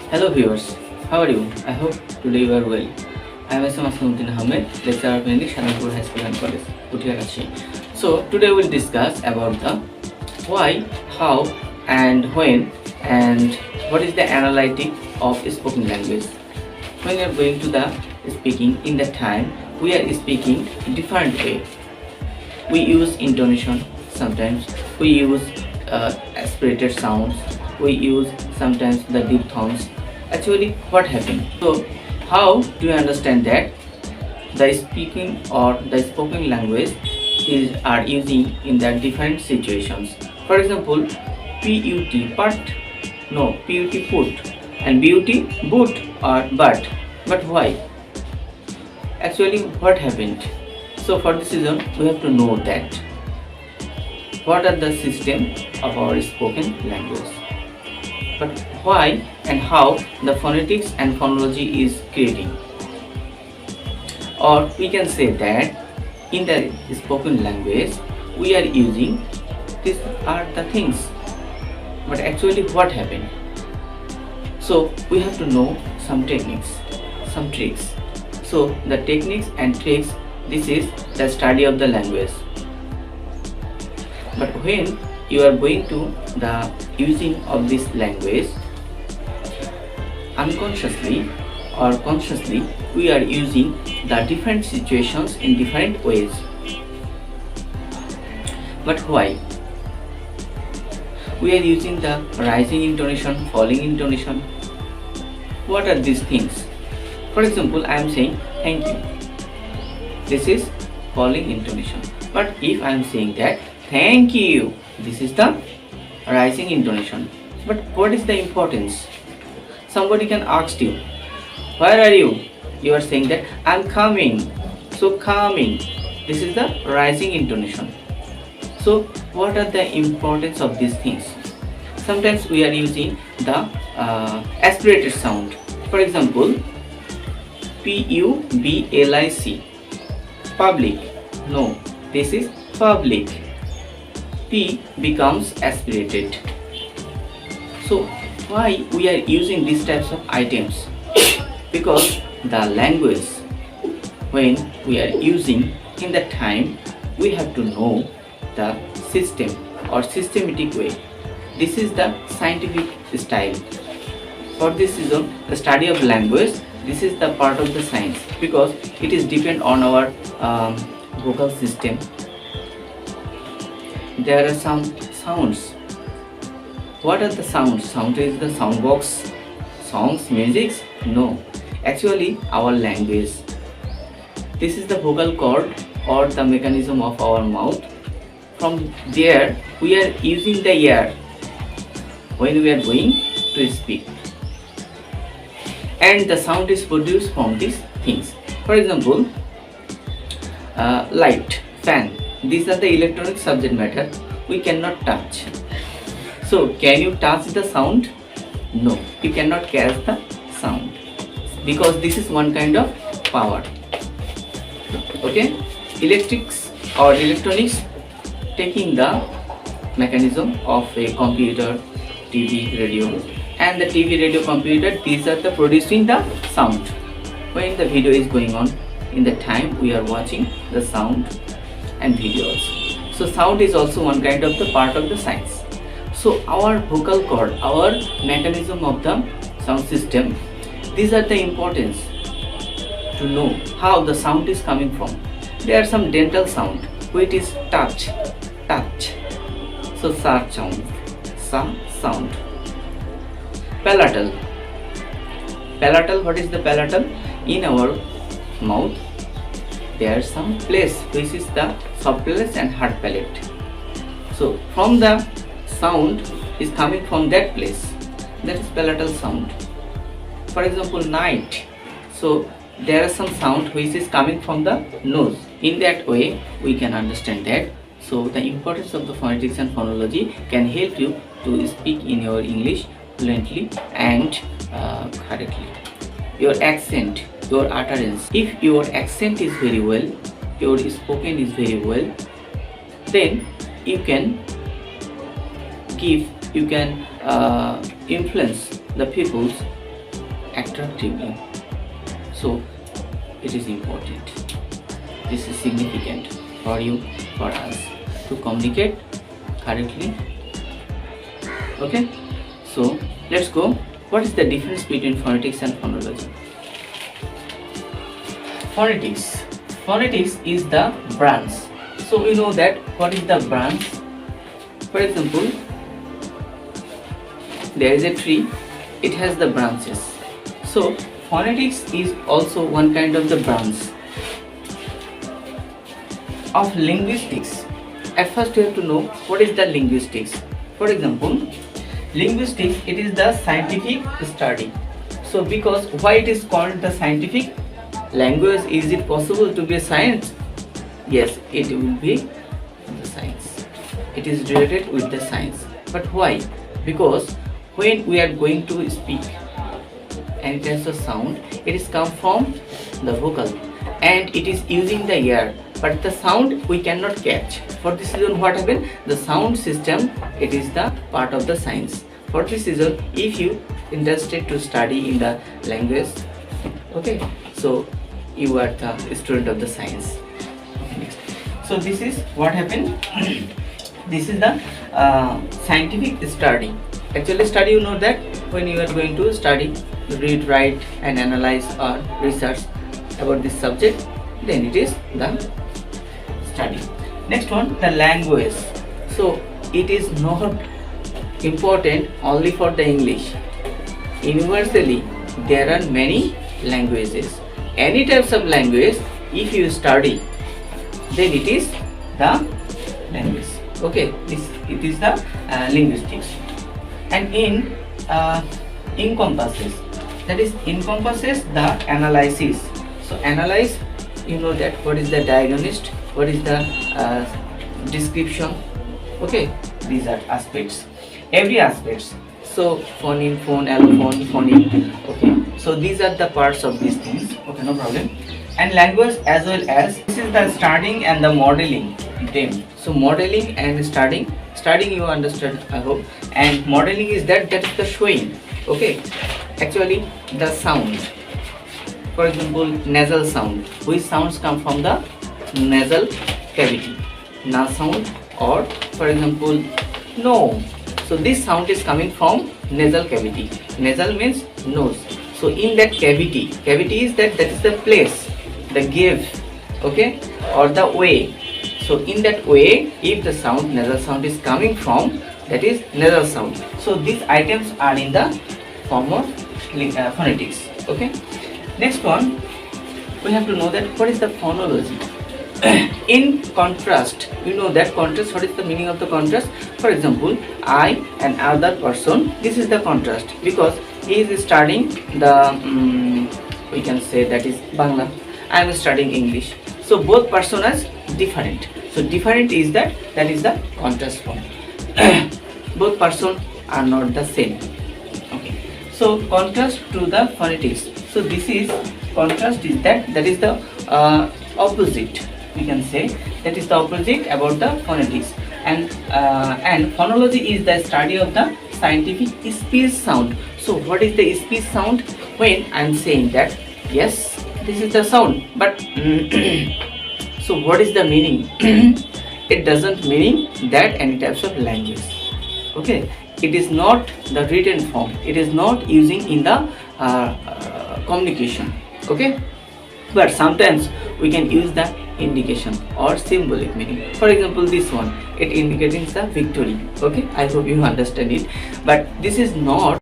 Hello viewers, how are you? I hope today you are well. I am Asmanuddin Ahmed, lecturer of English, Shanapur High School and College, Puthiagachi. So today we will discuss about the why, how and when and what is the analytic of spoken language. When we are going to the speaking, in that time we are speaking different way. We use intonation sometimes, we use aspirated sounds, we use sometimes the diphthongs. Actually what happened? So how do you understand that the speaking or the spoken language are using in the different situations? For example, put put and but or but why? Actually what happened? So for this reason we have to know that what are the system of our spoken language, but why and how the phonetics and phonology is creating. Or we can say that in the spoken language we are using these are the things, but actually what happened? So we have to know some techniques, some tricks. So the techniques and tricks, this is the study of the language. But when you are going to the using of this language, unconsciously or consciously we are using the different situations in different ways. But why? We are using the rising intonation, falling intonation. What are these things? For example, I am saying thank you. This is falling intonation. But if I am saying that thank you, this is the rising intonation. But what is the importance? Somebody can ask you, where are you? You are saying that I am coming. So coming, this is the rising intonation. So what are the importance of these things? Sometimes we are using the aspirated sound. For example, public, public. No, this is public. P becomes aspirated. So why we are using these types of items? Because the language, when we are using in the time, we have to know the system or systematic way. This is the scientific style. For this reason, the study of language, this is the part of the science, because it is depend on our vocal system. There are some sounds. What are the sounds? Sound is the sound box, songs, musics? No, actually our language. This is the vocal cord or the mechanism of our mouth. From there we are using the air when we are going to speak, and the sound is produced from these things. For example, light, fan, these are the electronic subject matter we cannot touch. So can you touch the sound? No, you cannot catch the sound, because this is one kind of power. Okay, electrics or electronics taking the mechanism of a computer, TV, radio, and the TV, radio, computer, these are the producing the sound. When the video is going on, in the time we are watching the sound and videos. So sound is also one kind of the part of the science. So our vocal cord, our mechanism of the sound system, these are the importance to know how the sound is coming from. There are some dental sound, which is touch, touch. So sa sound, sa sound. Palatal, palatal. What is the palatal? In our mouth, there are some place which is the soft palate and hard palate. So from the sound is coming from that place, that is palatal sound. For example, night. So there are some sound which is coming from the nose. In that way we can understand that. So the importance of the phonetics and phonology can help you to speak in your English fluently and correctly. Your accent, your utterance, if your accent is very well, your spoken is very well, then you can give, you can influence the peoples constructively. So it is important. This is significant for you, for us to communicate correctly. Okay, so let's go. What is the difference between phonetics and phonology? Phonetics. Phonetics is the branch. So we know that what is the branch. For example, there is a tree, it has the branches. So phonetics is also one kind of the branch of linguistics. At first you have to know what is the linguistics. For example, linguistics, it is the scientific study. So because why it is called the scientific? Language, is it possible to be a science? Yes, it will be the science. It is related with the science. But why? Because when we are going to speak and it has a sound, it is come from the vocal and it is using the ear, but the sound we cannot catch. For this reason, what happened? The sound system, it is the part of the science. For this reason, if you interested to study in the language, okay, so you are the student of the science. Next. So this is what happened. This is the scientific study. Actually study, you know that when you are going to study, read, write and analyze or research about this subject, then it is the study. Next one, the language. So it is not important only for the English. Universally there are many languages. Any types of language, if you study, then it is the language. Okay, it is the linguistics. And in encompasses, that is encompasses the analysis. So analyze, you know that what is the diagnostic, what is the description. Okay, these are aspects, every aspects. So phoneme, phone, allophone, phoneme. Okay, so these are the parts of these things. Okay, no problem. And language as well as, this is the starting and the modeling them. So modeling and starting you understand, I hope. And modeling is that is the showing. Okay, actually the sound. For example, nasal sound. Which sounds come from the nasal cavity? Na sound, or for example, no. So this sound is coming from nasal cavity. Nasal means nose. So in that cavity is that is the place, the give, okay, or the way. So in that way, if the sound, nasal sound is coming from, that is nasal sound. So these items are in the form of phonetics. Okay. Next one, we have to know that what is the phonology. In contrast, you know that contrast, what is the meaning of the contrast? For example, I and other person, this is the contrast because he is studying the, we can say that is Bangla, I am studying English. So both personas different. So different is that is the contrast form. Both persons are not the same. Okay. So contrast to the phonetics. So this is contrast is that is the opposite. We can say that is the opposite about the phonetics. And phonology is the study of the scientific speech sound. So what is the speech sound? When I am saying that yes, this is the sound, but so what is the meaning? It doesn't meaning that any types of language. Okay, it is not the written form, it is not using in the communication. Okay, but sometimes we can use the indication or symbolic meaning. For example, this one, it indicating the victory. Okay, I hope you understand it, but this is not